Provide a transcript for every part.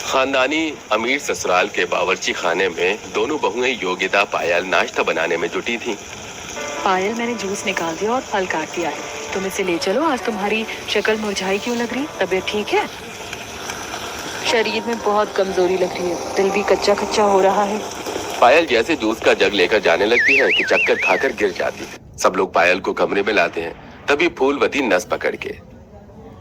खानदानी अमीर ससुराल के बावर्ची खाने में दोनों बहुएं योगिता पायल नाश्ता बनाने में जुटी थीं। पायल, मैंने जूस निकाल दिया और फल काट दिया है। तुम इसे ले चलो। आज तुम्हारी शक्ल मुरझाई क्यों लग रही? तबीयत ठीक है? शरीर में बहुत कमजोरी लग रही है, दिल भी कच्चा कच्चा हो रहा है। पायल जैसे जूस का जग लेकर जाने लगती है कि चक्कर खाकर गिर जाती है। सब लोग पायल को कमरे में लाते हैं, तभी फूलवती नस पकड़ के,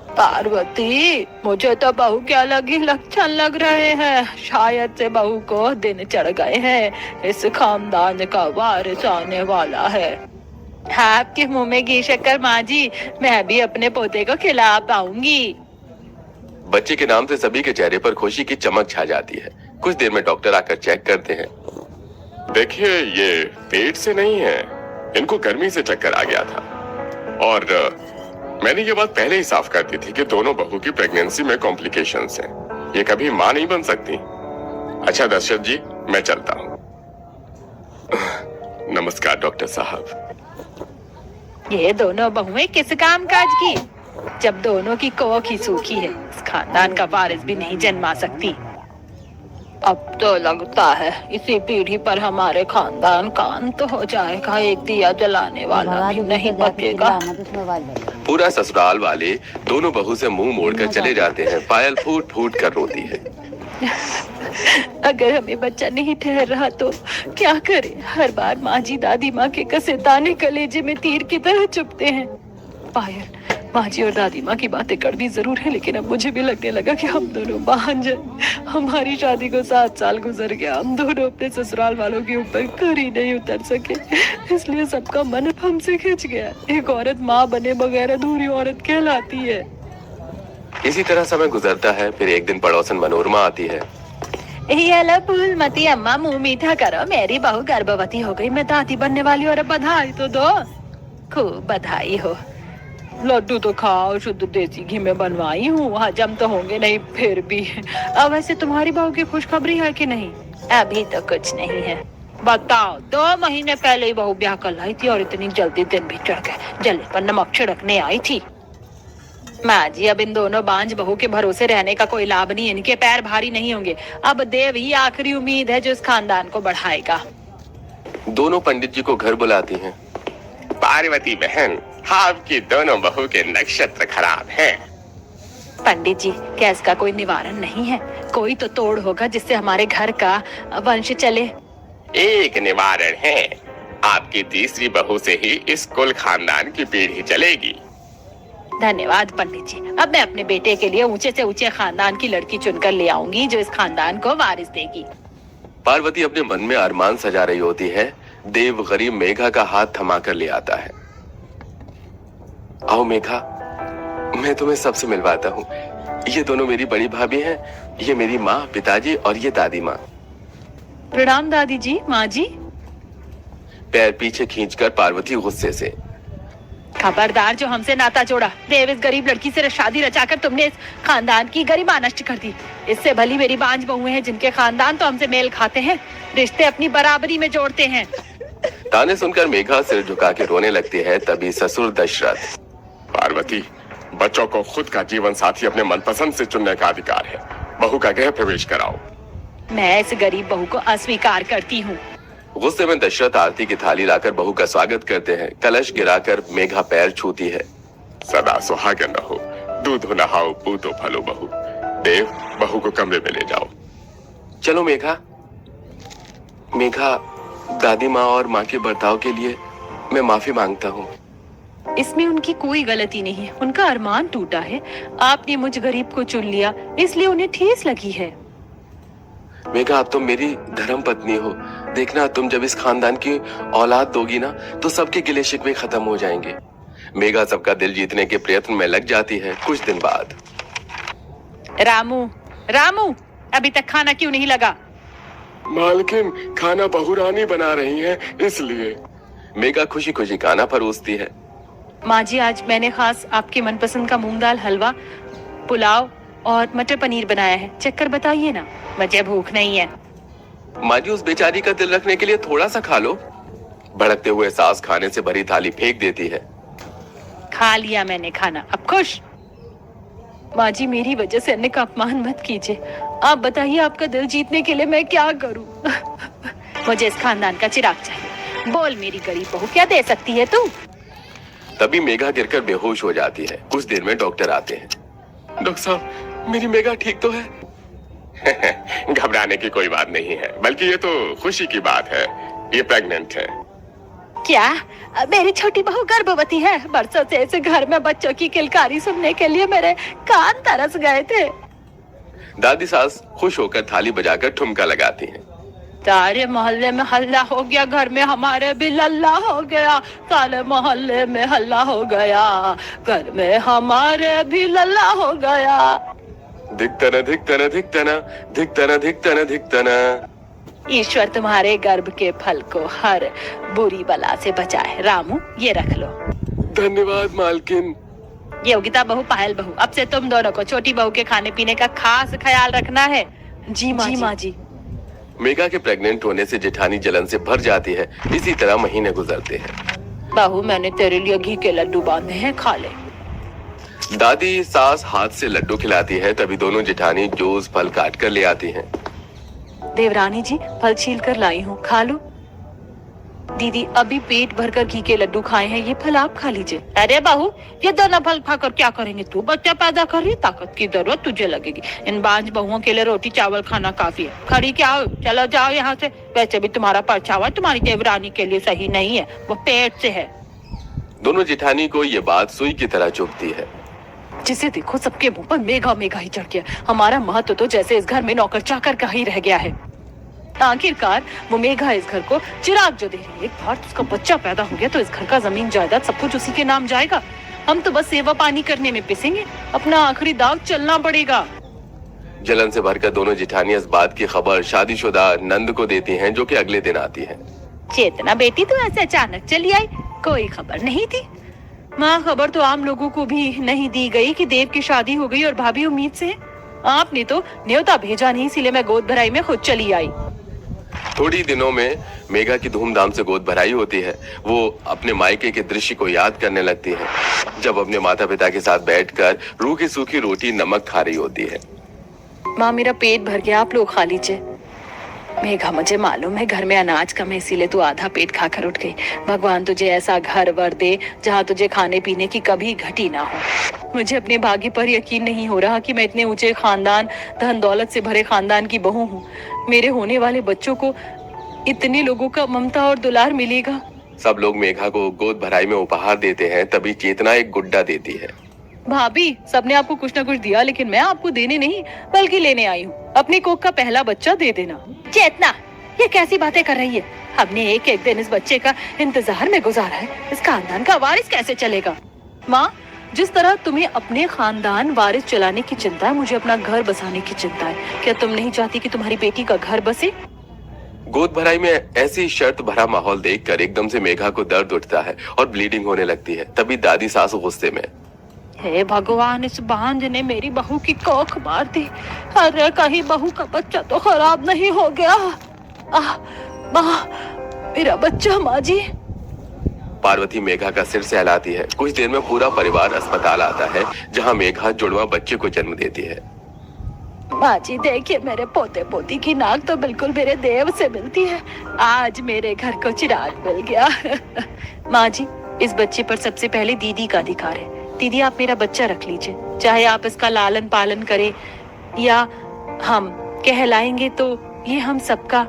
पार्वती, मुझे तो बहू के अलग ही लक्षण लग रहे हैं। शायद से बहू को दिन चढ़ गए हैं। इस खानदान का वारिस आने वाला है। आपके मुंह में घी शक्कर माँ जी, मैं भी अपने पोते को खिला पाऊंगी। बच्चे के नाम से सभी के चेहरे पर खुशी की चमक छा जाती है। कुछ देर में डॉक्टर आकर चेक करते हैं। देखिए, ये पेट से नहीं है, इनको गर्मी से चक्कर आ गया था। और मैंने ये बात पहले ही साफ कर दी थी कि दोनों बहू की प्रेगनेंसी में कॉम्प्लिकेशंस हैं। ये कभी मां नहीं बन सकती। अच्छा दशरथ जी, मैं चलता हूँ। नमस्कार डॉक्टर साहब। ये दोनों बहुएं किस काम काज की? जब दोनों की कोख ही सूखी है, इस खानदान का वारिस भी नहीं जन्मा सकती। अब तो लगता है इसी पीढ़ी पर हमारे खानदान का अंत हो जाएगा। एक दिया जलाने वाला भी नहीं बचेगा। पूरा ससुराल वाले दोनों बहू से मुंह मोड़कर चले जाते हैं। पायल फूट फूट कर रोती है। अगर हमें बच्चा नहीं ठहर रहा तो क्या करें? हर बार माँ जी दादी माँ के कसे दाने कलेजे में तीर की तरह चुभते हैं। पायल, माँ जी और दादी माँ की बातें कड़वी जरूर है, लेकिन अब मुझे भी लगने लगा कि हम दोनों भांज हैं। हमारी शादी को 7 साल गुजर गया, हम दोनों अपने ससुराल वालों के ऊपर खरी नहीं उतर सके, इसलिए सबका मन हमसे खिंच गया। एक औरत माँ बने बगैर अधूरी औरत कहलाती है। इसी तरह समय गुजरता है। फिर एक दिन पड़ोसन मनोरमा आती है। फूलमती अम्मा, मुंह मीठा करो, मेरी बहू गर्भवती हो गई। मैं दादी बनने वाली हूँ और अब बधाई तो दो। खूब बधाई हो। लड्डू तो खाओ, शुद्ध देसी घी में बनवाई हूँ, हजम तो होंगे नहीं फिर भी। अब वैसे तुम्हारी बहू की खुशखबरी है कि नहीं? अभी तो कुछ नहीं है। बताओ, 2 महीने पहले ही बहू ब्याह कर लाई थी और इतनी जल्दी दिन भी चढ़ गए। जले पर नमक छिड़कने आई थी। माँ जी, अब इन दोनों बांझ बहू के भरोसे रहने का कोई लाभ नहीं। इनके पैर भारी नहीं होंगे। अब देव ही आखिरी उम्मीद है जो इस खानदान को बढ़ाएगा। दोनों पंडित जी को घर बुलाती हैं। पार्वती बहन, आपकी दोनों बहू के नक्षत्र खराब हैं। पंडित जी, क्या इसका कोई निवारण नहीं है? कोई तो तोड़ होगा जिससे हमारे घर का वंश चले। एक निवारण है, आपकी तीसरी बहू से ही इस कुल खानदान की पीढ़ी चलेगी। धन्यवाद पंडित जी। अब मैं अपने बेटे के लिए ऊंचे से ऊंचे खानदान की लड़की चुनकर ले आऊंगी जो इस खानदान को वारिस देगी। पार्वती अपने मन में अरमान सजा रही होती है। देव गरीब मेघा का हाथ थमाकर ले आता है। आओ मेघा, मैं तुम्हें सबसे मिलवाता हूँ। ये दोनों मेरी बड़ी भाभी हैं। ये मेरी माँ, पिताजी और ये दादी माँ। प्रणाम दादी जी, माँ जी। पैर पीछे खींचकर पार्वती गुस्से से, खबरदार जो हमसे नाता जोड़ा। देव, इस गरीब लड़की से शादी रचाकर तुमने इस खानदान की गरिमा नष्ट कर दी। इससे भली मेरी बांझ बहुएं हैं जिनके खानदान तो हमसे मेल खाते हैं, रिश्ते अपनी बराबरी में जोड़ते हैं। ताने सुनकर मेघा सिर झुका के रोने लगती है। तभी ससुर दशरथ, पार्वती, बच्चों को खुद का जीवन साथी अपने मनपसंद से चुनने का अधिकार है। बहू का गृह प्रवेश कराओ। मैं इस गरीब बहू को अस्वीकार करती हूँ। गुस्से में दशरथ आरती की थाली लाकर बहू का स्वागत करते हैं। कलश गिराकर मेघा पैर छूती है। सदा सुहागन रहो, दूध नहाओ, पूतो फलो बहू। देव, बहू को कमरे में ले जाओ। चलो मेघा। मेघा, दादी माँ और माँ के बर्ताव के लिए मैं माफी मांगता हूँ। इसमें उनकी कोई गलती नहीं है। उनका अरमान टूटा है। आपने मुझ गरीब को चुन लिया, इसलिए उन्हें ठेस लगी है। मेघा, अब तुम मेरी धर्म पत्नी हो। देखना, तुम जब इस खानदान की औलाद दोगी ना, तो सबके गिले शिकवे खत्म हो जाएंगे। मेघा सबका दिल जीतने के प्रयत्न में लग जाती है। कुछ दिन बाद, रामू, रामू, अभी तक खाना क्यों नहीं लगा? मालकिन, खाना बहू रानी बना रही है, इसलिए। मेघा खुशी खुशी खाना परोसती है। माँ जी, आज मैंने खास आपके मनपसंद का मूंग दाल हलवा, पुलाव और मटर पनीर बनाया है। चक्कर बताइए ना, मुझे भूख नहीं है। माँ जी, उस बेचारी का दिल रखने के लिए थोड़ा सा खा लो। भड़कते हुए सास खाने से भरी थाली फेंक देती है। खा लिया मैंने खाना, अब खुश। माँ जी, मेरी वजह से अन्य का अपमान मत कीजिए। आप बताइए, आपका दिल जीतने के लिए मैं क्या करूं? मुझे इस खानदान का चिराग चाहिए। बोल मेरी गरीब बहू, क्या दे सकती है तू? तभी मेघा गिरकर बेहोश हो जाती है। कुछ देर में डॉक्टर आते हैं। डॉक्टर साहब, मेरी मेघा ठीक तो है? घबराने की कोई बात नहीं है, बल्कि ये तो खुशी की बात है। ये प्रेग्नेंट है। क्या मेरी छोटी बहू गर्भवती है? बरसों से इस घर में बच्चों की किलकारी सुनने के लिए मेरे कान तरस गए थे। दादी सास खुश होकर थाली बजाकर ठुमका लगाती हैं। सारे मोहल्ले में हल्ला हो गया, घर में हमारे भी लल्ला हो गया। सारे मोहल्ले में हल्ला हो गया, घर में हमारे भी लल्ला हो गया। धिक्तना धिक्तना धिक्तना धिक्तना धिक्तना धिक्तना। ईश्वर तुम्हारे गर्भ के फल को हर बुरी बला से बचाए। रामू, ये रख लो। धन्यवाद मालकिन। योगिता बहू, पायल बहू, अब से तुम दोनों को छोटी बहू के खाने पीने का खास ख्याल रखना है। जी माँ जी। मेघा के प्रेग्नेंट होने से जेठानी जलन से भर जाती है। इसी तरह महीने गुजरते हैं। बहू, मैंने तेरे लिए घी के लड्डू बांधे हैं, खा ले। दादी सास हाथ से लड्डू खिलाती है। तभी दोनों जेठानी जूस फल काट कर ले आती हैं। देवरानी जी, फल छील कर लाई हूँ, खा लो। दीदी, अभी पेट भरकर घी के लड्डू खाए हैं, ये फल आप खा लीजिए। अरे बहू, ये दोनों फल खाकर क्या करेंगे? तू बच्चा पैदा कर रही, ताकत की जरूरत तुझे लगेगी। इन बांझ बहुओं के लिए रोटी चावल खाना काफी है। खड़ी क्या हो, चलो जाओ यहाँ से। वैसे भी तुम्हारा परछावा तुम्हारी देवरानी के लिए सही नहीं है, वो पेट से है। दोनों जेठानी को ये बात सुई की तरह चुभती है। जिसे देखो सबके मुंह पर मेघा मेघा ही चढ़ गया। हमारा महत्व तो जैसे इस घर में नौकर चाकर का ही रह गया है। आखिरकार वो मेघा इस घर को चिराग जो दे रही है। एक बार उसका बच्चा पैदा हो गया तो इस घर का जमीन जायदाद सब कुछ उसी के नाम जाएगा। हम तो बस सेवा पानी करने में पिसेंगे, अपना आखिरी दाव चलना पड़ेगा। जलन से भरकर दोनों जेठानियां इस बात की खबर शादीशुदा नंद को देती हैं, जो कि अगले दिन आती है। चेतना बेटी, तू ऐसे अचानक चली आई, कोई खबर नहीं थी? माँ, खबर तो आम लोगों को भी नहीं दी गई कि देव की शादी हो गई और भाभी उम्मीद से है। आपने तो न्योता भेजा नहीं, इसीलिए मैं गोद भराई में खुद चली आई। थोड़ी दिनों में मेघा की धूमधाम से गोद भराई होती है। वो अपने मायके के दृश्य को याद करने लगती है, जब अपने माता पिता के साथ बैठकर रूखी सूखी रोटी नमक खा रही होती है। माँ, मेरा पेट भर गया, आप लोग खा लीजिए। मेघा, मुझे मालूम है घर में अनाज कम है, इसीलिए तू आधा पेट खाकर उठ गई। भगवान तुझे ऐसा घर वर दे जहाँ तुझे खाने पीने की कभी घटी ना हो। मुझे अपने भाग्य पर यकीन नहीं हो रहा कि मैं इतने ऊंचे खानदान, धन दौलत से भरे खानदान की बहू हूँ। मेरे होने वाले बच्चों को इतने लोगों का ममता और दुलार मिलेगा। सब लोग मेघा को गोद भराई में उपहार देते हैं। तभी चेतना एक गुड्डा देती है। भाभी, सबने आपको कुछ न कुछ दिया, लेकिन मैं आपको देने नहीं बल्कि लेने आई हूँ। अपनी कोख का पहला बच्चा दे देना। चेतना, ये कैसी बातें कर रही है? हमने एक एक दिन इस बच्चे का इंतजार में गुजारा है, इस खानदान का वारिस कैसे चलेगा? माँ, जिस तरह तुम्हें अपने खानदान वारिस चलाने की चिंता है, मुझे अपना घर बसाने की चिंता है। क्या तुम नहीं चाहती कि तुम्हारी बेटी का घर बसे? गोद भराई में ऐसी शर्त भरा माहौल देखकर एकदम से मेघा को दर्द उठता है और ब्लीडिंग होने लगती है। तभी दादी सास गुस्से में, हे भगवान, इस बांझ ने मेरी बहू की कोख मार दी। अरे कहीं बहू का बच्चा तो खराब नहीं हो गया? माँ, मेरा बच्चा। माँ जी। पार्वती मेघा का सिर सहलाती है। कुछ देर में पूरा परिवार अस्पताल आता है, जहाँ मेघा जुड़वा बच्चे को जन्म देती है। माँ जी, देखिए, मेरे पोते पोती की नाक तो बिल्कुल मेरे देव से मिलती है। आज मेरे घर को चिराग मिल गया। माँ जी, इस बच्चे पर सबसे पहले दीदी का अधिकार है। दीदी, आप मेरा बच्चा रख लीजिए। चाहे आप इसका लालन पालन करें या हम कहलाएंगे तो ये हम सबका।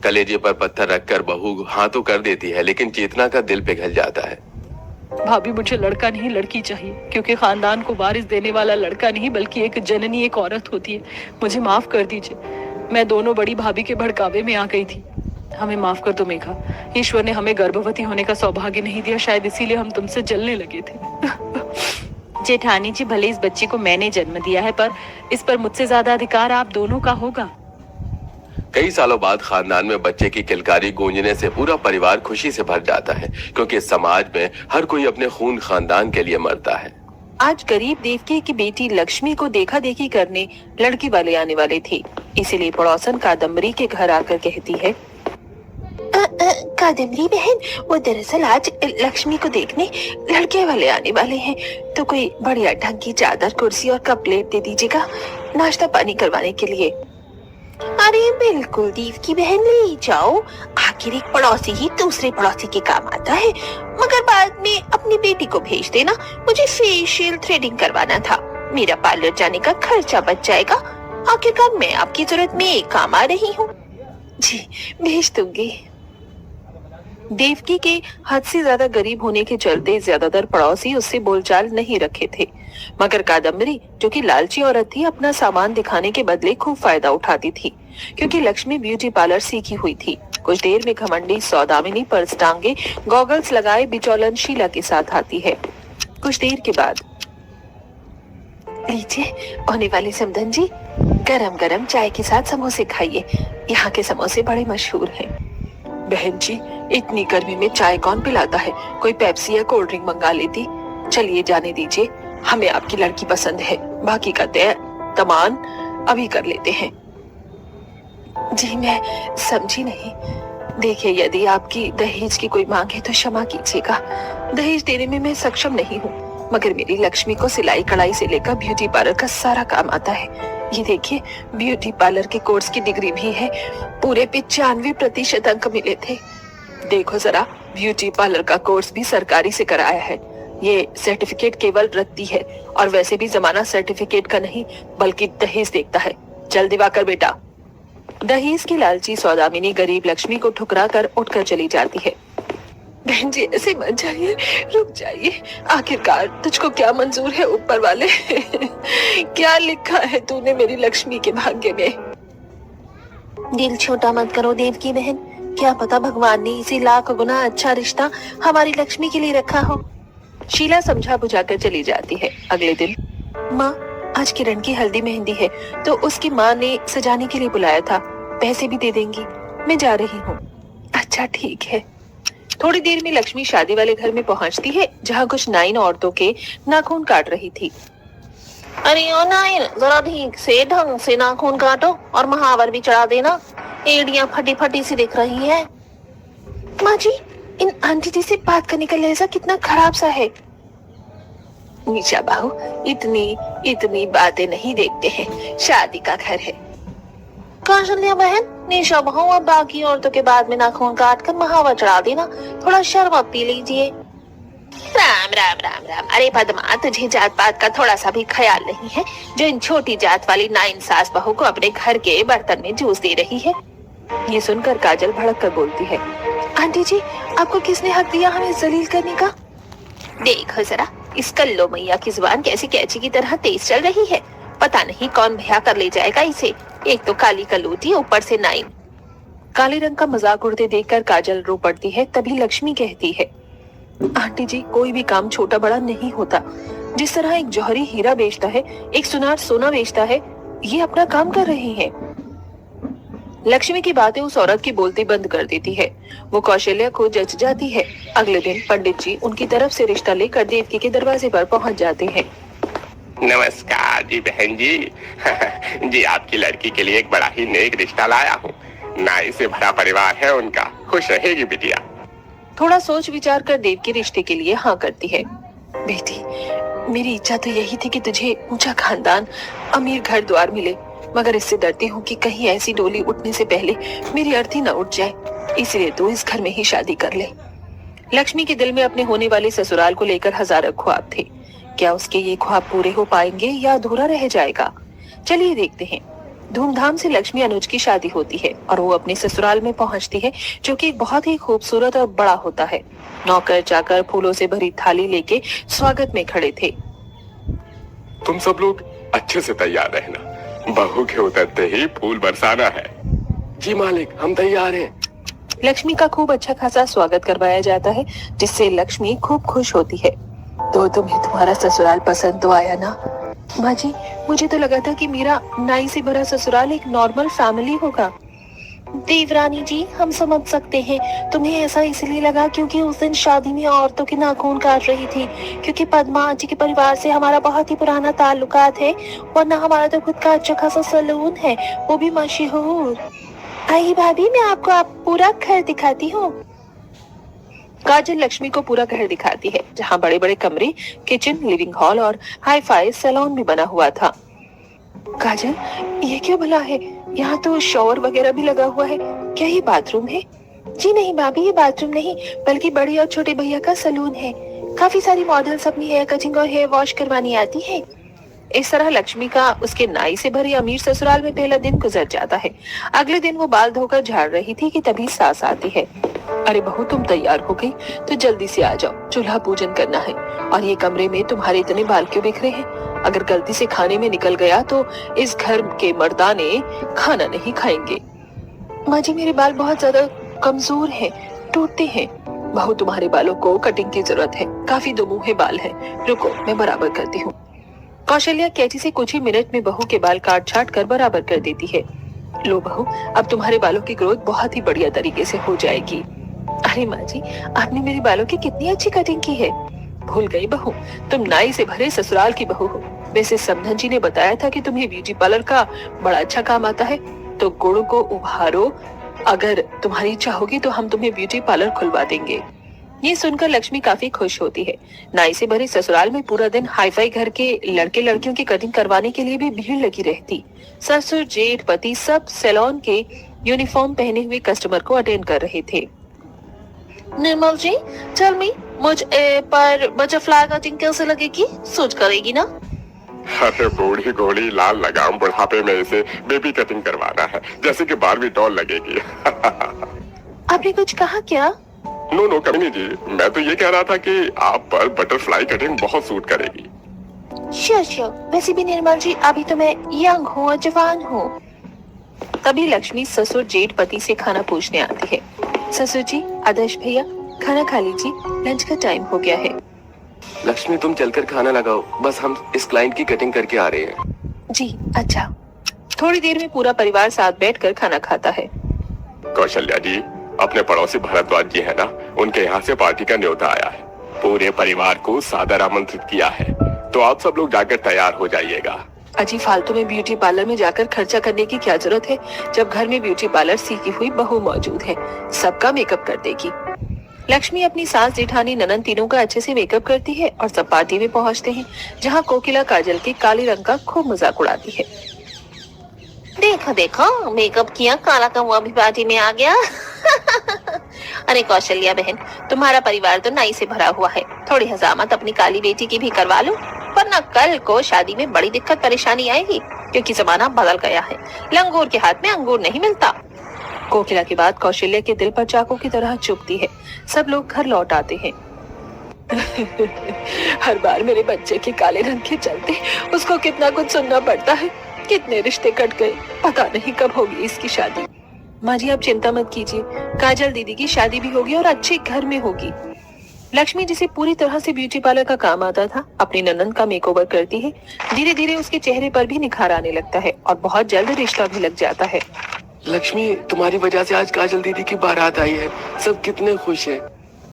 कलेजे पर पत्थर रखकर बहू हाँ तो कर देती है, लेकिन चेतना का दिल पिघल जाता है। भाभी, मुझे लड़का नहीं लड़की चाहिए, क्योंकि खानदान को वारिस देने वाला लड़का नहीं बल्कि एक जननी, एक औरत होती है। मुझे माफ कर दीजिए, मैं दोनों बड़ी भाभी के भड़कावे में आ गई थी। हमें माफ कर दो मेघा। ईश्वर ने हमें गर्भवती होने का सौभाग्य नहीं दिया, शायद इसीलिए हम तुमसे जलने लगे थे। जेठानी जी, भले इस बच्चे को मैंने जन्म दिया है, पर इस पर मुझसे ज्यादा अधिकार आप दोनों का होगा। कई सालों बाद खानदान में बच्चे की किलकारी गूंजने से पूरा परिवार खुशी से भर जाता है, क्योंकि समाज में हर कोई अपने खून खानदान के लिए मरता है। आज गरीब देवकी की बेटी लक्ष्मी को देखा देखी करने लड़की वाले आने वाले थे, इसीलिए पड़ोसन कादम्बरी के घर आकर कहती है, कादम्बरी बहन, वो दरअसल आज लक्ष्मी को देखने लड़के वाले आने वाले हैं, तो कोई बढ़िया ढंग की चादर, कुर्सी और कप प्लेट दे दीजिएगा नाश्ता पानी करवाने के लिए। अरे बिल्कुल देवकी बहन, ले जाओ। आखिर एक पड़ोसी ही दूसरे पड़ोसी के काम आता है। मगर बाद में अपनी बेटी को भेज देना, मुझे फेशियल थ्रेडिंग करवाना था। मेरा पार्लर जाने का खर्चा बच जाएगा। आखिरकार मैं आपकी जरूरत में काम आ रही हूँ। जी भेज दूंगी। देवकी के हद से ज्यादा गरीब होने के चलते ज्यादातर पड़ोसी उससे बोलचाल नहीं रखे थे, मगर कादम्बरी जो कि लालची औरत थी, अपना सामान दिखाने के बदले खूब फायदा उठाती थी, क्योंकि लक्ष्मी ब्यूटी पार्लर सीखी हुई थी। कुछ देर में घमंडी सौदामिनी पर्स टांगे, गॉगल्स लगाए बिचौलन शीला के साथ आती है। कुछ देर के बाद, लीजिए होने वाले समधन जी, गरम गरम चाय के साथ समोसे खाइए। यहाँ के समोसे बड़े मशहूर हैं। बहन जी, इतनी गर्मी में चाय कौन पिलाता है? कोई पेप्सी या कोल्ड ड्रिंक मंगा लेती। चलिए जाने दीजिए, हमें आपकी लड़की पसंद है, बाकी का तय तमान अभी कर लेते हैं। जी मैं समझी नहीं। देखिए, यदि आपकी दहेज की कोई मांग है तो क्षमा कीजिएगा। दहेज देने में मैं सक्षम नहीं हूँ, मगर मेरी लक्ष्मी को सिलाई कढ़ाई से लेकर ब्यूटी पार्लर का सारा काम आता है। ये देखिए, ब्यूटी पार्लर के कोर्स की डिग्री भी है। पूरे 95% अंक मिले थे। देखो जरा, ब्यूटी पार्लर का कोर्स भी सरकारी से कराया है। ये सर्टिफिकेट केवल रद्दी है, और वैसे भी जमाना सर्टिफिकेट का नहीं बल्कि दहेज देखता है। चल दिवाकर बेटा। दहेज की लालची सौदामिनी गरीब लक्ष्मी को ठुकरा कर उठकर चली जाती है। बहन जी ऐसे मत जाइए, रुक जाइए। आखिरकार तुझको क्या मंजूर है ऊपर वाले? क्या लिखा है तूने मेरी लक्ष्मी के भाग्य में? दिल छोटा मत करो देवकी बहन, क्या पता भगवान ने इसे लाख गुना अच्छा रिश्ता हमारी लक्ष्मी के लिए रखा हो। शीला समझा बुझाकर चली जाती है। अगले दिन, माँ आज किरण की हल्दी मेहंदी है, तो उसकी माँ ने सजाने के लिए बुलाया था। पैसे भी दे देंगी, मैं जा रही हूँ। अच्छा ठीक है। थोड़ी देर में लक्ष्मी शादी वाले घर में पहुंचती है, जहाँ कुछ नाइन औरतों के नाखून काट रही थी। अरे ओ नाइन, जरा ठीक से ढंग से नाखून काटो और महावर भी चढ़ा देना, एड़ियां फटी फटी सी दिख रही है। माँ जी, इन आंटी जी से बात करने का लहजा कितना खराब सा है। नीचा बाहू, इतनी बातें नहीं देखते हैं, शादी का घर है। कौशल्या बहन, निशा बहू और बाकी औरतों के बाद में नाखून काट कर महावर चढ़ा देना, थोड़ा शरबत पी लीजिए। राम राम राम राम। अरे पद्मा, तुझे जात पात का थोड़ा सा भी ख्याल नहीं है, जो इन छोटी जात वाली नाइन सास बहू को अपने घर के बर्तन में जूस दे रही है। ये सुनकर काजल भड़क कर बोलती है, आंटी जी आपको किसने हक दिया हमें जलील करने का? देखो जरा, इस कल्लो मैया की जुबान कैसी कैची की तरह तेज चल रही है। पता नहीं कौन भया कर ले जाएगा इसे। एक तो काली कलूटी, ऊपर से नाइन। काले रंग का मजाक उड़ते देखकर काजल रो पड़ती है। तभी लक्ष्मी कहती है, आंटी जी कोई भी काम छोटा बड़ा नहीं होता। जिस तरह एक जौहरी हीरा बेचता है, एक सुनार सोना बेचता है, ये अपना काम कर रहे हैं। लक्ष्मी की बातें उस औरत की बोलती बंद कर देती है। वो कौशल्या को जच जाती है। अगले दिन पंडित जी उनकी तरफ से रिश्ता लेकर देवकी के दरवाजे पर पहुंच जाते हैं। नमस्कार जी बहन जी। जी आपकी लड़की के लिए एक बड़ा ही नेक रिश्ता लाया हूँ। नाई से भरा परिवार है उनका, खुश रहेगी बिटिया। थोड़ा सोच विचार कर देवकी रिश्ते के लिए हाँ करती है। बेटी, मेरी इच्छा तो यही थी कि तुझे ऊंचा खानदान, अमीर घर द्वार मिले, मगर इससे डरती हूँ कि कहीं ऐसी डोली उठने से पहले मेरी अर्थी न उठ जाए, इसलिए तू इस घर में ही शादी कर ले। लक्ष्मी के दिल में अपने होने वाले ससुराल को लेकर हजारों ख्वाब थे। क्या उसके ये ख्वाब पूरे हो पाएंगे या अधूरा रह जाएगा? चलिए देखते हैं। धूमधाम से लक्ष्मी अनुज की शादी होती है और वो अपने ससुराल में पहुंचती है, जो कि बहुत ही खूबसूरत और बड़ा होता है। नौकर चाकर फूलों से भरी थाली लेके स्वागत में खड़े थे। तुम सब लोग अच्छे से तैयार रहना, बहू के उतरते ही फूल बरसाना है। जी मालिक, हम तैयार हैं। लक्ष्मी का खूब अच्छा खासा स्वागत करवाया जाता है, जिससे लक्ष्मी खूब खुश होती है। तो तुम्हें तुम्हारा ससुराल पसंद तो आया ना? माँ जी, मुझे तो लगा था कि मेरा नाई से भरा ससुराल एक नॉर्मल फैमिली होगा। देवरानी जी, हम समझ सकते हैं, तुम्हें ऐसा इसलिए लगा क्योंकि उस दिन शादी में औरतों के नाखून काट रही थी, क्योंकि पद्मा जी के परिवार से हमारा बहुत ही पुराना ताल्लुकात है, वरना हमारा तो खुद का अच्छा खासा सैलून है, वो भी मशहूर। आई भाभी, मैं आपको पूरा घर दिखाती हूँ। काजल लक्ष्मी को पूरा घर दिखाती है, जहाँ बड़े बड़े कमरे, किचन, लिविंग हॉल और हाई फाई सैलून भी बना हुआ था। काजल, ये क्या भला है? यहाँ तो शॉवर वगैरह भी लगा हुआ है। क्या ये बाथरूम है? जी नहीं भाभी, ये बाथरूम नहीं बल्कि बड़ी और छोटे भैया का सैलून है। काफी सारी मॉडल्स अपनी हेयर कटिंग और हेयर वॉश करवानी आती है। इस तरह लक्ष्मी का उसके नाई से भरे अमीर ससुराल में पहला दिन गुजर जाता है। अगले दिन वो बाल धोकर झाड़ रही थी कि तभी सास आती है। अरे बहू, तुम तैयार हो गई तो जल्दी से आ जाओ, चूल्हा पूजन करना है। और ये कमरे में तुम्हारे इतने बाल क्यों बिखरे हैं? अगर गलती से खाने में निकल गया तो इस घर के मर्दाने खाना नहीं खाएंगे। माँ जी, मेरे बाल बहुत ज्यादा कमजोर हैं, टूटते हैं। बहू, तुम्हारे बालों को कटिंग की जरूरत है, काफी दुमुहे बाल हैं। रुको, मैं बराबर करती हूँ। कौशल्या कैंची से कुछ ही मिनट में बहू के बाल काट छाट कर बराबर कर देती है। लो बहू, अब तुम्हारे बालों की ग्रोथ बहुत ही बढ़िया तरीके से हो जाएगी। अरे माँ जी, आपने मेरे बालों की कितनी अच्छी कटिंग की है। भूल गई बहू, तुम नाई से भरे ससुराल की बहू हो। वैसे समधन जी ने बताया था कि तुम्हें ब्यूटी पार्लर का बड़ा अच्छा काम आता है, तो गुड़ को उभारो। अगर तुम्हारी इच्छा होगी तो हम तुम्हें ब्यूटी पार्लर खुलवा देंगे। ये सुनकर लक्ष्मी काफी खुश होती है। नाई से भरे ससुराल में पूरा दिन हाईफाई घर के लड़के लड़कियों की कटिंग करवाने के लिए भी भीड़ लगी रहती। ससुर, जेठ, पति सब सैलून के यूनिफॉर्म पहने हुए कस्टमर को अटेंड कर रहे थे। निर्मल जी, टेल मी, मुझ पर बटरफ्लाई कटिंग कैसे लगेगी? सूट करेगी ना? अरे बूढ़ी घोड़ी लाल लगाम, बुढ़ापे में इसे बेबी कटिंग करवाना है, जैसे कि बारबी डॉल लगेगी। आपने कुछ कहा क्या? नो कमिनी जी, मैं तो ये कह रहा था कि आप पर बटरफ्लाई कटिंग बहुत सूट करेगी। श्योर। वैसे भी निर्मल जी, अभी तो मैं यंग हूँ और जवान हूँ। तभी लक्ष्मी ससुर, जेठ, पति से खाना पूछने आती है। ससुर जी, आदर्श भैया, खाना खा लीजिए, लंच का टाइम हो गया है। लक्ष्मी, तुम चलकर खाना लगाओ, बस हम इस क्लाइंट की कटिंग करके आ रहे हैं। जी अच्छा। थोड़ी देर में पूरा परिवार साथ बैठकर खाना खाता है। कौशल्या जी, अपने पड़ोसी भारद्वाज जी है ना, उनके यहाँ से पार्टी का न्योता आया है। पूरे परिवार को सादर आमंत्रित किया है, तो आप सब लोग जाकर तैयार हो जाइएगा। अजी, फालतू में ब्यूटी पार्लर में जाकर खर्चा करने की क्या जरूरत है, जब घर में ब्यूटी पार्लर सीखी हुई बहू मौजूद है, सबका मेकअप कर देगी। लक्ष्मी अपनी सास, जेठानी, ननद तीनों का अच्छे से मेकअप करती है और सब पार्टी में पहुंचते हैं, जहां कोकिला काजल के काले रंग का खूब मजाक उड़ाती है। देखो देखो, मेकअप किया, काला कौवा भी पार्टी में आ गया। अरे कौशल्या बहन, तुम्हारा परिवार तो नाई से भरा हुआ है, थोड़ी हजामत अपनी काली बेटी की भी करवा लो, वरना कल को शादी में बड़ी दिक्कत परेशानी आएगी, क्योंकि जमाना बदल गया है। लंगूर के हाथ में अंगूर नहीं मिलता। कोकिला की बात कौशल्या के दिल पर चाकू की तरह चुभती है। सब लोग घर लौट आते हैं। हर बार मेरे बच्चे के काले रंग के चलते उसको कितना कुछ सुनना पड़ता है। कितने रिश्ते कट गए, पता नहीं कब होगी इसकी शादी। माँ जी, आप चिंता मत कीजिए, काजल दीदी की शादी भी होगी और अच्छे घर में होगी। लक्ष्मी, जिसे पूरी तरह से ब्यूटी पार्लर का काम आता था, अपनी ननद का मेकओवर करती है। धीरे धीरे उसके चेहरे पर भी निखार आने लगता है और बहुत जल्द रिश्ता भी लग जाता है। लक्ष्मी, तुम्हारी वजह से आज काजल दीदी की बारात आई है, सब कितने खुश हैं।